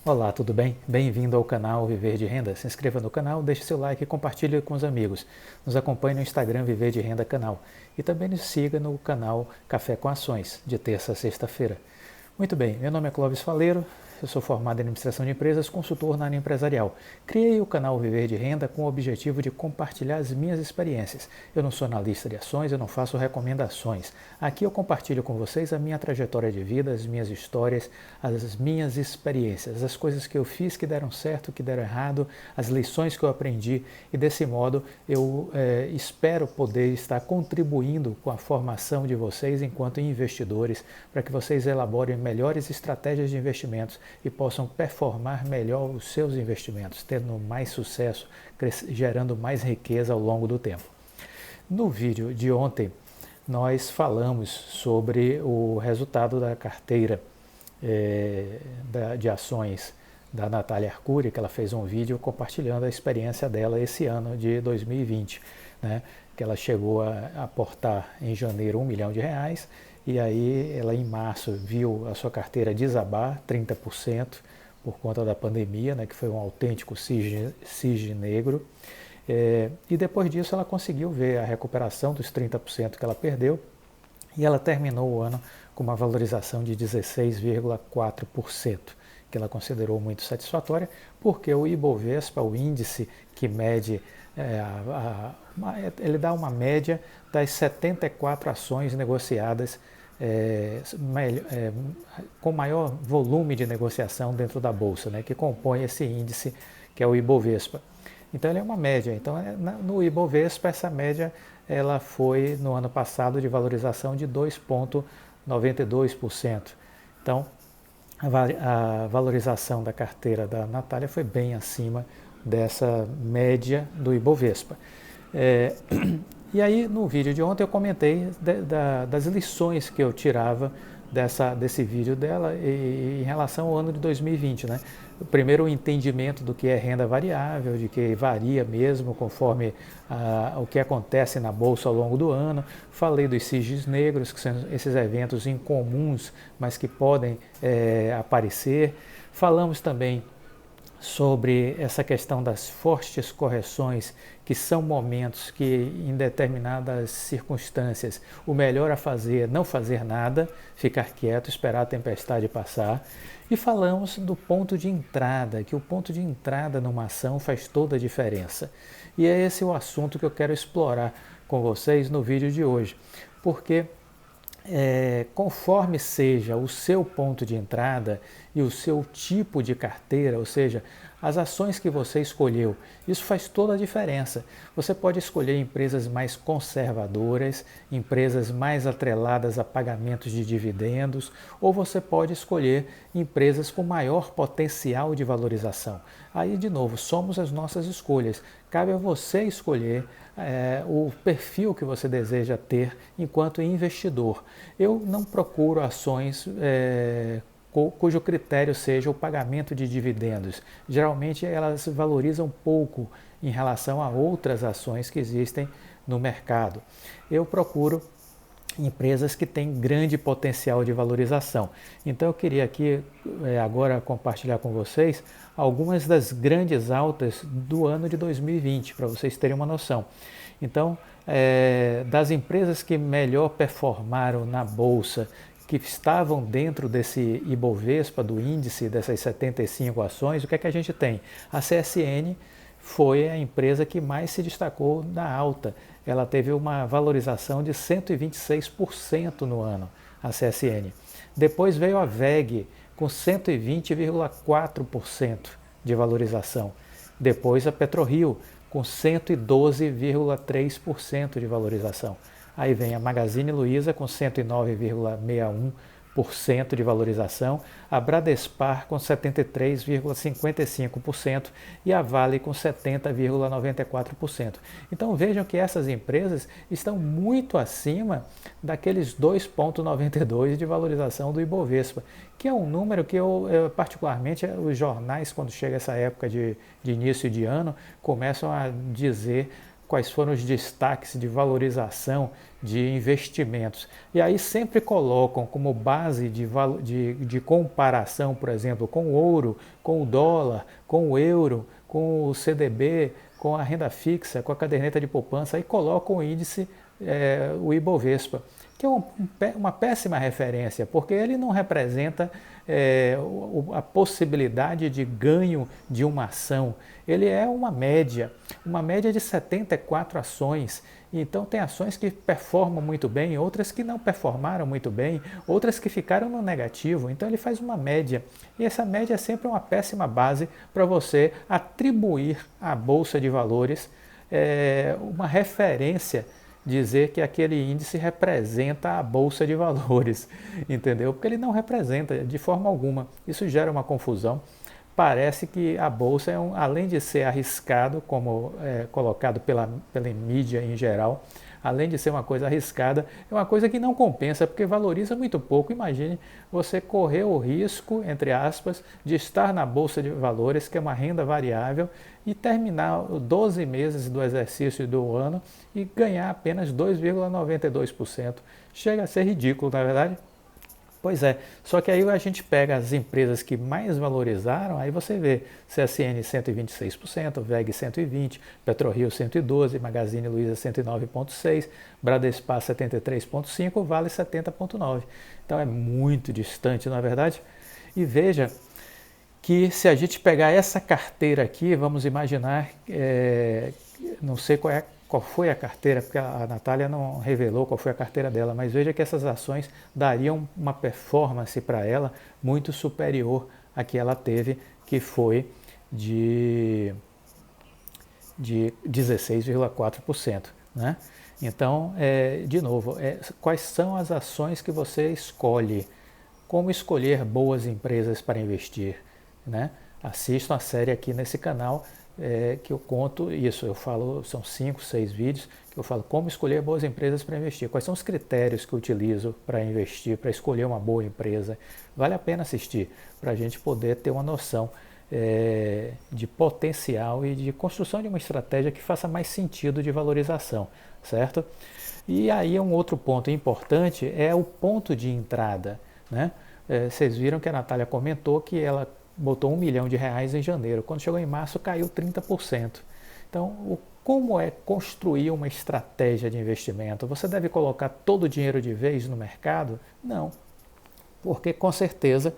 Olá, tudo bem? Bem-vindo ao canal Viver de Renda. Se inscreva no canal, deixe seu like e compartilhe com os amigos. Nos acompanhe no Instagram Viver de Renda Canal e também nos siga no canal Café com Ações, de terça a sexta-feira. Muito bem, meu nome é Clóvis Faleiro, eu sou formado em administração de empresas, consultor na área empresarial. Criei o canal Viver de Renda com o objetivo de compartilhar as minhas experiências. Eu não sou analista de ações, eu não faço recomendações. Aqui eu compartilho com vocês a minha trajetória de vida, as minhas histórias, as minhas experiências, as coisas que eu fiz que deram certo, que deram errado, as lições que eu aprendi e desse modo eu espero poder estar contribuindo com a formação de vocês enquanto investidores para que vocês elaborem melhores estratégias de investimentos e possam performar melhor os seus investimentos, tendo mais sucesso, gerando mais riqueza ao longo do tempo. No vídeo de ontem, nós falamos sobre o resultado da carteira de ações da Natália Arcuri, que ela fez um vídeo compartilhando a experiência dela esse ano de 2020, né? Que ela chegou a aportar em janeiro R$1 milhão e aí ela em março viu a sua carteira desabar 30% por conta da pandemia, né, que foi um autêntico cisne negro. E depois disso ela conseguiu ver a recuperação dos 30% que ela perdeu e ela terminou o ano com uma valorização de 16,4%, que ela considerou muito satisfatória, porque o Ibovespa, o índice que mede, ele dá uma média das 74 ações negociadas com maior volume de negociação dentro da Bolsa, né, que compõe esse índice que é o Ibovespa. Então ele é uma média. Então no Ibovespa essa média ela foi no ano passado de valorização de 2,92%. Então a valorização da carteira da Natália foi bem acima dessa média do Ibovespa. E aí no vídeo de ontem eu comentei das lições que eu tirava desse vídeo dela em relação ao ano de 2020, né? Primeiro o entendimento do que é renda variável, de que varia mesmo conforme o que acontece na Bolsa ao longo do ano. Falei dos cisnes negros, que são esses eventos incomuns, mas que podem aparecer. Falamos também sobre essa questão das fortes correções, que são momentos que em determinadas circunstâncias o melhor a fazer é não fazer nada, ficar quieto, esperar a tempestade passar. E falamos do ponto de entrada, que o ponto de entrada numa ação faz toda a diferença. E é esse o assunto que eu quero explorar com vocês no vídeo de hoje, porque conforme seja o seu ponto de entrada e o seu tipo de carteira, ou seja, as ações que você escolheu, isso faz toda a diferença. Você pode escolher empresas mais conservadoras, empresas mais atreladas a pagamentos de dividendos, ou você pode escolher empresas com maior potencial de valorização. Aí, de novo, somos as nossas escolhas. Cabe a você escolher o perfil que você deseja ter enquanto investidor. Eu não procuro ações cujo critério seja o pagamento de dividendos. Geralmente elas valorizam pouco em relação a outras ações que existem no mercado. Eu procuro empresas que têm grande potencial de valorização. Então eu queria aqui agora compartilhar com vocês algumas das grandes altas do ano de 2020, para vocês terem uma noção. Então, das empresas que melhor performaram na Bolsa, que estavam dentro desse Ibovespa, do índice dessas 75 ações, o que é que a gente tem? A CSN foi a empresa que mais se destacou na alta. Ela teve uma valorização de 126% no ano, a CSN. Depois veio a VEG, com 120,4% de valorização. Depois a PetroRio, com 112,3% de valorização. Aí vem a Magazine Luiza com 109,61% de valorização, a Bradespar com 73,55% e a Vale com 70,94%. Então vejam que essas empresas estão muito acima daqueles 2,92% de valorização do Ibovespa, que é um número que particularmente, os jornais, quando chega essa época de início de ano, começam a dizer quais foram os destaques de valorização de investimentos. E aí sempre colocam como base de comparação, por exemplo, com o ouro, com o dólar, com o euro, com o CDB, com a renda fixa, com a caderneta de poupança, aí colocam o índice, o Ibovespa, que é uma péssima referência, porque ele não representa a possibilidade de ganho de uma ação. Ele é uma média de 74 ações. Então tem ações que performam muito bem, outras que não performaram muito bem, outras que ficaram no negativo. Então ele faz uma média. E essa média é sempre uma péssima base para você atribuir à Bolsa de Valores uma referência, dizer que aquele índice representa a Bolsa de Valores, entendeu? Porque ele não representa de forma alguma. Isso gera uma confusão. Parece que a Bolsa, além de ser arriscado, como colocado pela mídia em geral, além de ser uma coisa arriscada, é uma coisa que não compensa, porque valoriza muito pouco. Imagine você correr o risco, entre aspas, de estar na Bolsa de Valores, que é uma renda variável, e terminar 12 meses do exercício do ano e ganhar apenas 2,92%. Chega a ser ridículo, na verdade. Pois é, só que aí a gente pega as empresas que mais valorizaram, aí você vê CSN 126%, VEG 120%, PetroRio 112%, Magazine Luiza 109,6%, Bradespar 73,5%, Vale 70,9%. Então é muito distante, não é verdade? E veja que se a gente pegar essa carteira aqui, vamos imaginar, não sei qual foi a carteira, porque a Natália não revelou qual foi a carteira dela, mas veja que essas ações dariam uma performance para ela muito superior à que ela teve, que foi de 16,4%. Né? Então, de novo, quais são as ações que você escolhe? Como escolher boas empresas para investir? Né? Assistam a série aqui nesse canal, que eu conto isso, eu falo, são 5, 6 vídeos, que eu falo como escolher boas empresas para investir, quais são os critérios que eu utilizo para investir, para escolher uma boa empresa. Vale a pena assistir, para a gente poder ter uma noção de potencial e de construção de uma estratégia que faça mais sentido de valorização, certo? E aí um outro ponto importante é o ponto de entrada, né? Vocês viram que a Natália comentou que ela botou R$1 milhão em janeiro. Quando chegou em março, caiu 30%. Então, como é construir uma estratégia de investimento? Você deve colocar todo o dinheiro de vez no mercado? Não. Porque, com certeza,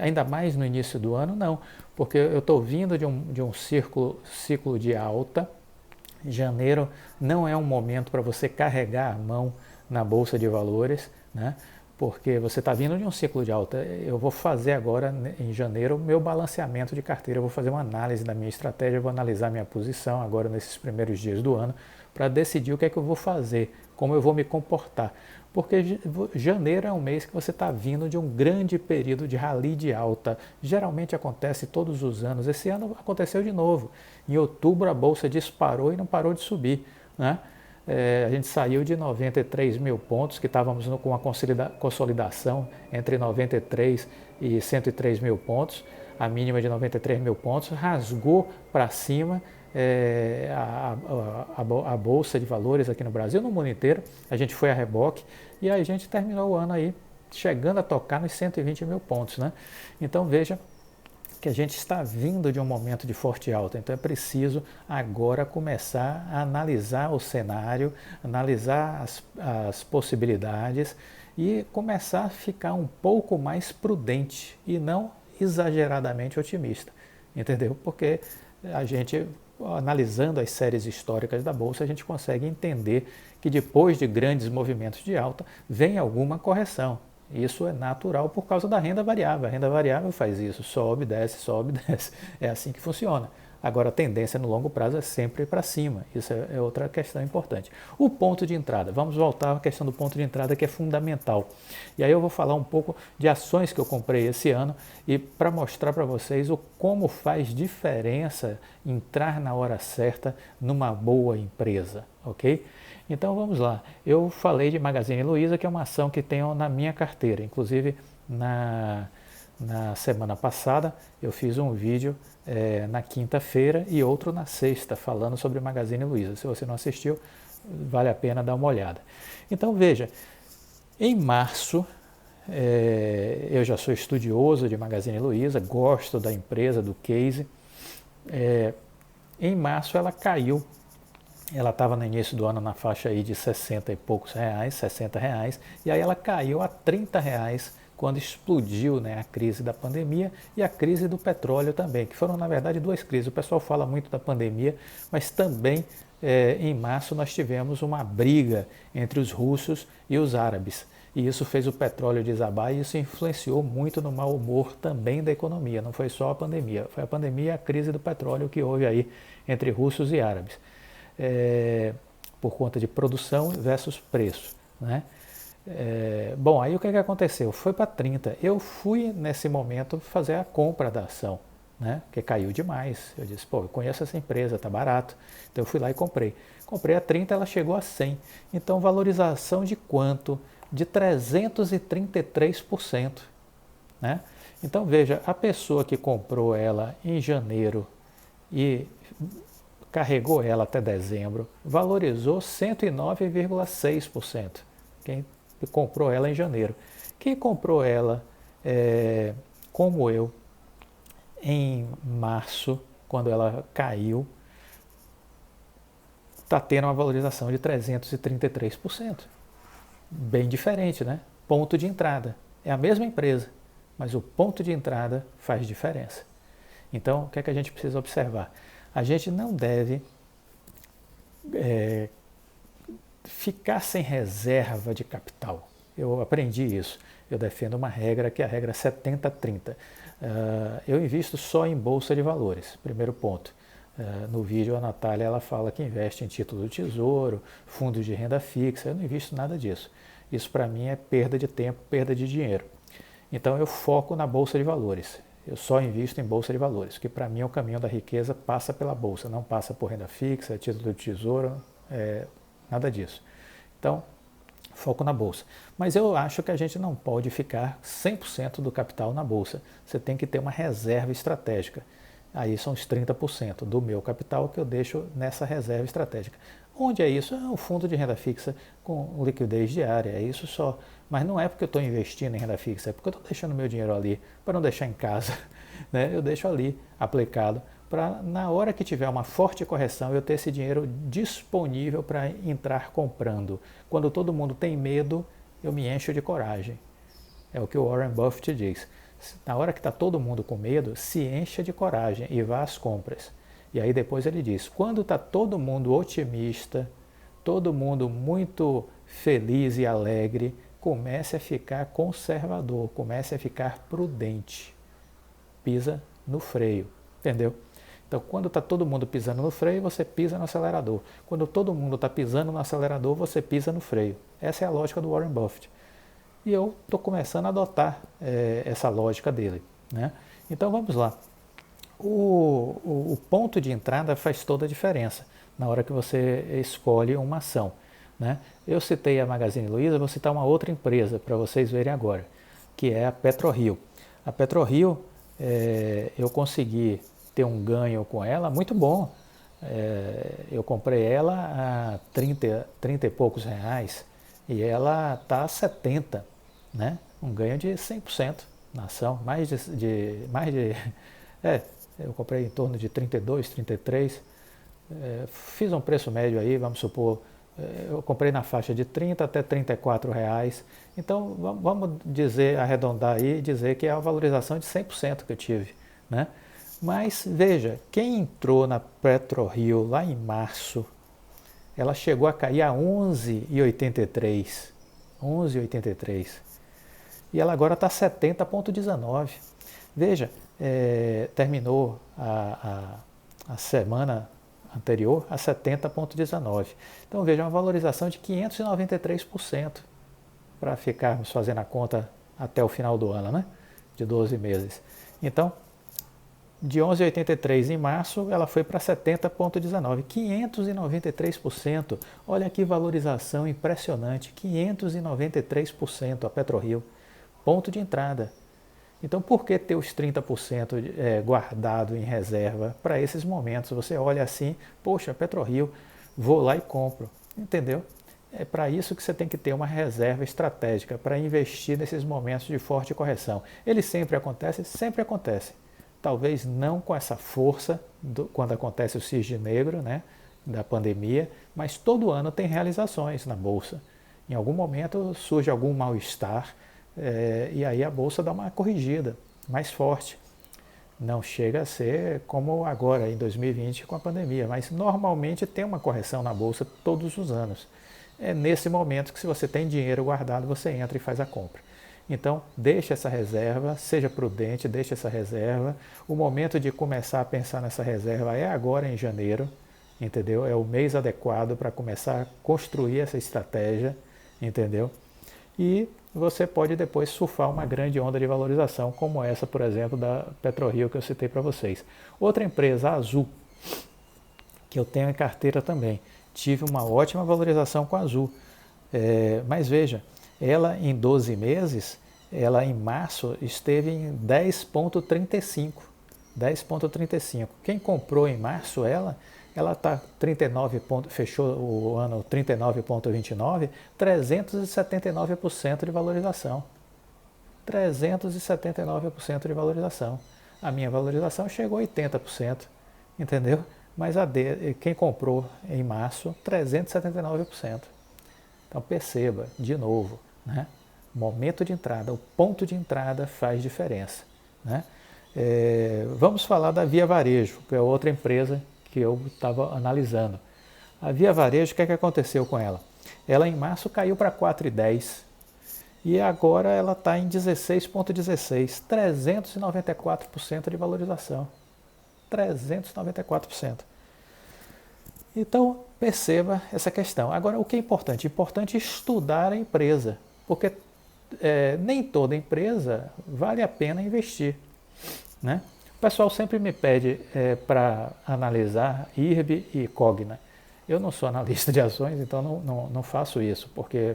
ainda mais no início do ano, não. Porque eu estou vindo de um ciclo de alta. Janeiro não é um momento para você carregar a mão na Bolsa de Valores, né? Porque você está vindo de um ciclo de alta. Eu vou fazer agora, em janeiro, o meu balanceamento de carteira, eu vou fazer uma análise da minha estratégia, eu vou analisar minha posição agora nesses primeiros dias do ano, para decidir o que é que eu vou fazer, como eu vou me comportar. Porque janeiro é um mês que você está vindo de um grande período de rally de alta. Geralmente acontece todos os anos. Esse ano aconteceu de novo. Em outubro a Bolsa disparou e não parou de subir, né? A gente saiu de 93 mil pontos, que estávamos com uma consolidação entre 93 e 103 mil pontos, a mínima de 93 mil pontos, rasgou para cima a Bolsa de Valores aqui no Brasil, no mundo inteiro. A gente foi a reboque e a gente terminou o ano aí chegando a tocar nos 120 mil pontos, né? Então veja que a gente está vindo de um momento de forte alta, então é preciso agora começar a analisar o cenário, analisar as possibilidades e começar a ficar um pouco mais prudente e não exageradamente otimista, entendeu? Porque a gente, analisando as séries históricas da Bolsa, a gente consegue entender que depois de grandes movimentos de alta, vem alguma correção. Isso é natural por causa da renda variável. A renda variável faz isso, sobe, desce, desce. É assim que funciona. Agora, a tendência no longo prazo é sempre para cima. Isso é outra questão importante. O ponto de entrada. Vamos voltar à questão do ponto de entrada, que é fundamental. E aí eu vou falar um pouco de ações que eu comprei esse ano e para mostrar para vocês como faz diferença entrar na hora certa numa boa empresa, ok? Então vamos lá, eu falei de Magazine Luiza, que é uma ação que tenho na minha carteira, inclusive Na semana passada eu fiz um vídeo na quinta-feira e outro na sexta, falando sobre Magazine Luiza. Se você não assistiu, vale a pena dar uma olhada. Então veja, em março, eu já sou estudioso de Magazine Luiza, gosto da empresa, do case. Em março ela caiu, ela estava no início do ano na faixa aí de 60 e poucos reais, 60 reais, e aí ela caiu a 30 reais quando explodiu, né, a crise da pandemia e a crise do petróleo também, que foram na verdade duas crises. O pessoal fala muito da pandemia, mas também em março nós tivemos uma briga entre os russos e os árabes. E isso fez o petróleo desabar e isso influenciou muito no mau humor também da economia. Não foi só a pandemia, foi a pandemia e a crise do petróleo que houve aí entre russos e árabes. Por conta de produção versus preço, né? Bom, aí o que aconteceu? Foi para 30. Eu fui, nesse momento, fazer a compra da ação, né? Porque caiu demais. Eu disse, pô, eu conheço essa empresa, tá barato. Então eu fui lá e comprei. Comprei a 30, ela chegou a 100. Então valorização de quanto? De 333%, né? Então veja, a pessoa que comprou ela em janeiro e carregou ela até dezembro, valorizou 109,6%. Quem comprou ela em janeiro. Quem comprou ela, como eu, em março, quando ela caiu, está tendo uma valorização de 333%. Bem diferente, né? Ponto de entrada. É a mesma empresa, mas o ponto de entrada faz diferença. Então, o que é que a gente precisa observar? A gente não deve ficar sem reserva de capital. Eu aprendi isso. Eu defendo uma regra que é a regra 70-30. Eu invisto só em bolsa de valores, primeiro ponto. No vídeo a Natália ela fala que investe em título do tesouro, fundos de renda fixa. Eu não invisto nada disso. Isso para mim é perda de tempo, perda de dinheiro. Então eu foco na bolsa de valores. Eu só invisto em bolsa de valores, que para mim o caminho da riqueza passa pela bolsa, não passa por renda fixa, título do tesouro, nada disso. Então, foco na bolsa. Mas eu acho que a gente não pode ficar 100% do capital na bolsa. Você tem que ter uma reserva estratégica. Aí são os 30% do meu capital que eu deixo nessa reserva estratégica. Onde é isso? É um fundo de renda fixa com liquidez diária, é isso só. Mas não é porque eu estou investindo em renda fixa, é porque eu estou deixando meu dinheiro ali para não deixar em casa. Né? Eu deixo ali aplicado para na hora que tiver uma forte correção eu ter esse dinheiro disponível para entrar comprando. Quando todo mundo tem medo, eu me encho de coragem. É o que o Warren Buffett diz. Na hora que está todo mundo com medo, se encha de coragem e vá às compras. E aí depois ele diz, quando está todo mundo otimista, todo mundo muito feliz e alegre, comece a ficar conservador, comece a ficar prudente. Pisa no freio, entendeu? Então, quando está todo mundo pisando no freio, você pisa no acelerador. Quando todo mundo está pisando no acelerador, você pisa no freio. Essa é a lógica do Warren Buffett. E eu estou começando a adotar essa lógica dele, né? Então, vamos lá. O ponto de entrada faz toda a diferença na hora que você escolhe uma ação, né? Eu citei a Magazine Luiza, vou citar uma outra empresa para vocês verem agora, que é a PetroRio. A PetroRio, eu consegui ter um ganho com ela muito bom. Eu comprei ela a 30 e poucos reais e ela está a 70, né? Um ganho de 100% na ação, eu comprei em torno de 32, 33, fiz um preço médio aí, vamos supor, eu comprei na faixa de 30 até 34 reais, então vamos dizer, arredondar aí, dizer que é a valorização de 100% que eu tive, né? Mas veja, quem entrou na PetroRio lá em março, ela chegou a cair a 11,83, 11,83, e ela agora está 70,19. Veja, terminou a semana anterior a 70,19. Então veja, uma valorização de 593% para ficarmos fazendo a conta até o final do ano, né? De 12 meses. Então, de 11,83 em março, ela foi para 70,19, 593%. Olha que valorização impressionante, 593% a PetroRio. Ponto de entrada. Então, por que ter os 30% guardado em reserva para esses momentos? Você olha assim, poxa, PetroRio, vou lá e compro, entendeu? É para isso que você tem que ter uma reserva estratégica, para investir nesses momentos de forte correção. Ele sempre acontece? Sempre acontece. Talvez não com essa força quando acontece o cisne negro, né, da pandemia, mas todo ano tem realizações na Bolsa. Em algum momento surge algum mal-estar e aí a Bolsa dá uma corrigida mais forte. Não chega a ser como agora, em 2020, com a pandemia, mas normalmente tem uma correção na Bolsa todos os anos. É nesse momento que, se você tem dinheiro guardado, você entra e faz a compra. Então, deixe essa reserva, seja prudente, deixe essa reserva. O momento de começar a pensar nessa reserva é agora, em janeiro, entendeu? É o mês adequado para começar a construir essa estratégia, entendeu? E você pode depois surfar uma grande onda de valorização, como essa, por exemplo, da PetroRio que eu citei para vocês. Outra empresa, a Azul, que eu tenho em carteira também. Tive uma ótima valorização com a Azul. Mas veja, ela em 12 meses, ela em março esteve em 10,35. 10,35. Quem comprou em março ela está 39 pontos, fechou o ano 39,29, 379% de valorização. 379% de valorização. A minha valorização chegou a 80%, entendeu? Mas quem comprou em março, 379%. Então perceba, de novo, né? Momento de entrada, o ponto de entrada faz diferença, né? Vamos falar da Via Varejo, que é outra empresa que eu estava analisando. A Via Varejo, o que aconteceu com ela? Ela em março caiu para 4,10 e agora ela está em 16,16, 394% de valorização. 394%. Então, perceba essa questão. Agora, o que é importante? Importante estudar a empresa, porque nem toda empresa vale a pena investir, né? O pessoal sempre me pede para analisar IRB e Cogna. Eu não sou analista de ações, então não faço isso, porque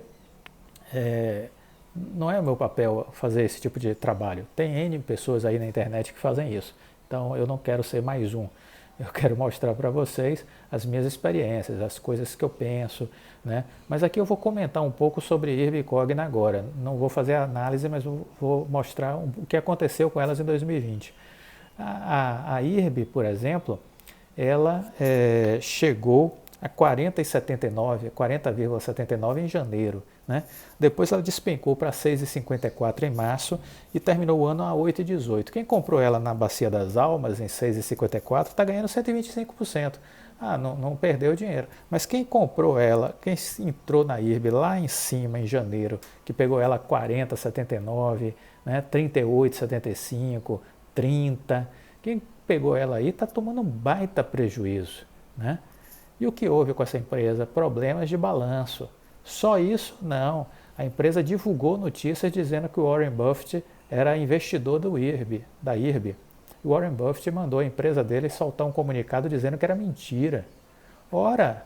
não é o meu papel fazer esse tipo de trabalho. Tem N pessoas aí na internet que fazem isso, então eu não quero ser mais um. Eu quero mostrar para vocês as minhas experiências, as coisas que eu penso, né? Mas aqui eu vou comentar um pouco sobre IRB e Cogna agora. Não vou fazer a análise, mas vou mostrar o que aconteceu com elas em 2020. A IRB, por exemplo, ela chegou a 40,79 em janeiro, né? Depois ela despencou para 6,54 em março e terminou o ano a 8,18. Quem comprou ela na Bacia das Almas em 6,54 está ganhando 125%. Não perdeu dinheiro. Mas quem comprou ela, quem entrou na IRB lá em cima em janeiro, que pegou ela a 40,79, né, 38,75, 30, quem pegou ela aí está tomando um baita prejuízo, né? E o que houve com essa empresa? Problemas de balanço. Só isso? Não. A empresa divulgou notícias dizendo que o Warren Buffett era investidor da IRB. O Warren Buffett mandou a empresa dele soltar um comunicado dizendo que era mentira. Ora,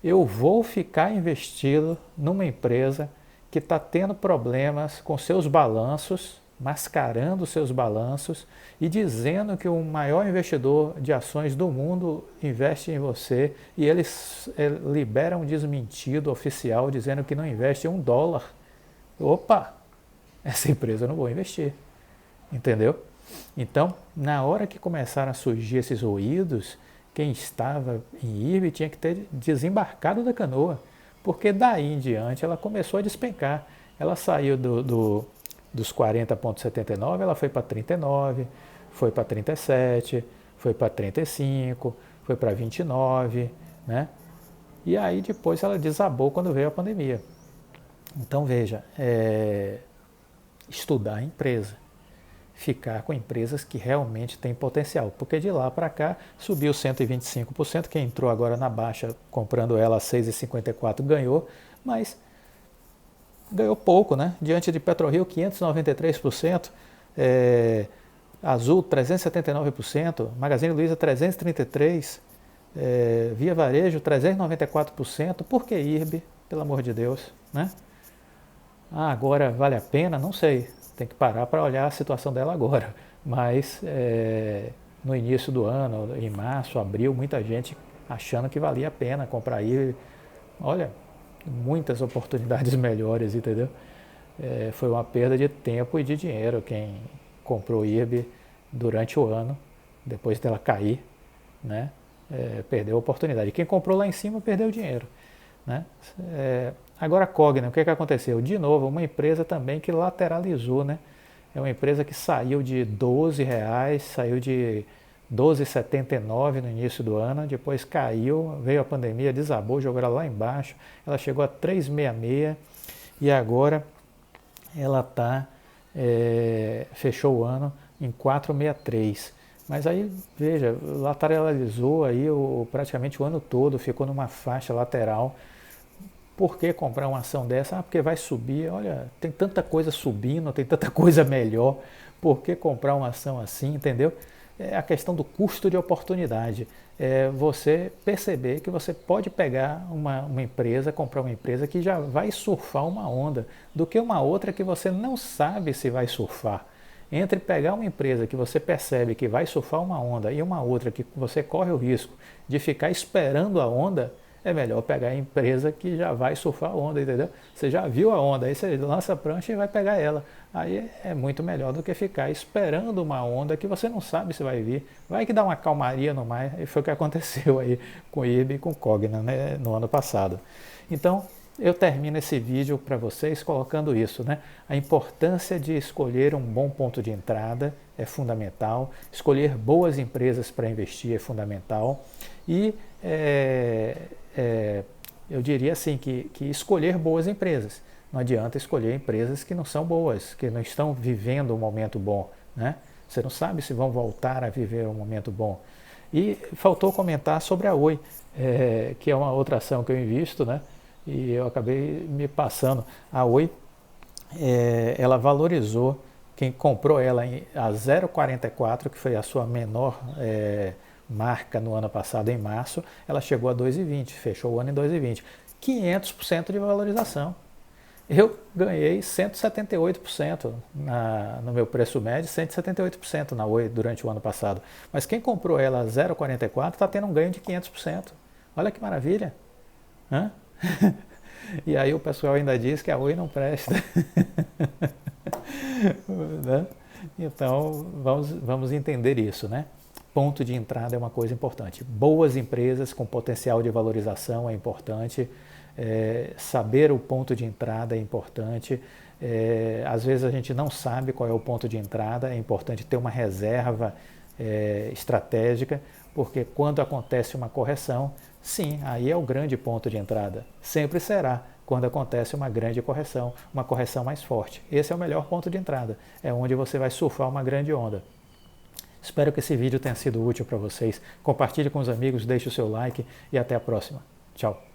eu vou ficar investido numa empresa que está tendo problemas com seus balanços, mascarando seus balanços e dizendo que o maior investidor de ações do mundo investe em você e eles liberam um desmentido oficial dizendo que não investe $1. Opa, essa empresa eu não vou investir, entendeu? Então, na hora que começaram a surgir esses ruídos, quem estava em IRB tinha que ter desembarcado da canoa, porque daí em diante ela começou a despencar. Ela saiu dos 40,79, ela foi para 39, foi para 37, foi para 35, foi para 29, né? E aí depois ela desabou quando veio a pandemia. Então veja, estudar a empresa, ficar com empresas que realmente têm potencial, porque de lá para cá subiu 125%, quem entrou agora na baixa comprando ela a 6,54 ganhou, mas ganhou pouco, né? Diante de PetroRio 593%, Azul 379%, Magazine Luiza 333%, Via Varejo 394%, por que IRB? Pelo amor de Deus, né? Agora vale a pena? Não sei. tem que parar para olhar a situação dela agora. Mas no início do ano, em março, abril, muita gente achando que valia a pena comprar aí. Olha, muitas oportunidades melhores, entendeu? Foi uma perda de tempo e de dinheiro quem comprou IRB durante o ano, depois dela cair, né? Perdeu a oportunidade. Quem comprou lá em cima perdeu dinheiro, né? Agora a Cogna, o que aconteceu? De novo, uma empresa também que lateralizou, né? É uma empresa que saiu de R$ 12, saiu de 12,79 no início do ano, depois caiu, veio a pandemia, desabou, jogou ela lá embaixo, ela chegou a 3,66 e agora ela fechou o ano em 4,63. Mas aí, veja, lateralizou aí praticamente o ano todo, ficou numa faixa lateral. Por que comprar uma ação dessa? Porque vai subir. Olha, tem tanta coisa subindo, tem tanta coisa melhor. Por que comprar uma ação assim, entendeu? É a questão do custo de oportunidade. É você perceber que você pode pegar uma empresa, comprar uma empresa que já vai surfar uma onda, do que uma outra que você não sabe se vai surfar. Entre pegar uma empresa que você percebe que vai surfar uma onda e uma outra que você corre o risco de ficar esperando a onda, é melhor pegar a empresa que já vai surfar a onda, entendeu? Você já viu a onda, aí você lança a prancha e vai pegar ela. Aí é muito melhor do que ficar esperando uma onda que você não sabe se vai vir. Vai que dá uma calmaria no mar, e foi o que aconteceu aí com o IRB e com o Cogna, né, no ano passado. Então, eu termino esse vídeo para vocês colocando isso, né? A importância de escolher um bom ponto de entrada é fundamental, escolher boas empresas para investir é fundamental e eu diria assim que escolher boas empresas. Não adianta escolher empresas que não são boas, que não estão vivendo um momento bom, né? Você não sabe se vão voltar a viver um momento bom. E faltou comentar sobre a Oi, que é uma outra ação que eu invisto, né? E eu acabei me passando. A Oi, ela valorizou, quem comprou ela a 0,44, que foi a sua menor marca no ano passado, em março, ela chegou a 2,20, fechou o ano em 2,20. 500% de valorização. Eu ganhei 178% no meu preço médio, 178% na Oi durante o ano passado. Mas quem comprou ela a 0,44 está tendo um ganho de 500%. Olha que maravilha! Hã? E aí o pessoal ainda diz que a Oi não presta. Né? Então vamos entender isso, né? Ponto de entrada é uma coisa importante. Boas empresas com potencial de valorização é importante. Saber o ponto de entrada é importante. Às vezes a gente não sabe qual é o ponto de entrada, é importante ter uma reserva estratégica, porque quando acontece uma correção, sim, aí é o grande ponto de entrada. Sempre será quando acontece uma grande correção, uma correção mais forte. Esse é o melhor ponto de entrada, é onde você vai surfar uma grande onda. Espero que esse vídeo tenha sido útil para vocês. Compartilhe com os amigos, deixe o seu like e até a próxima. Tchau!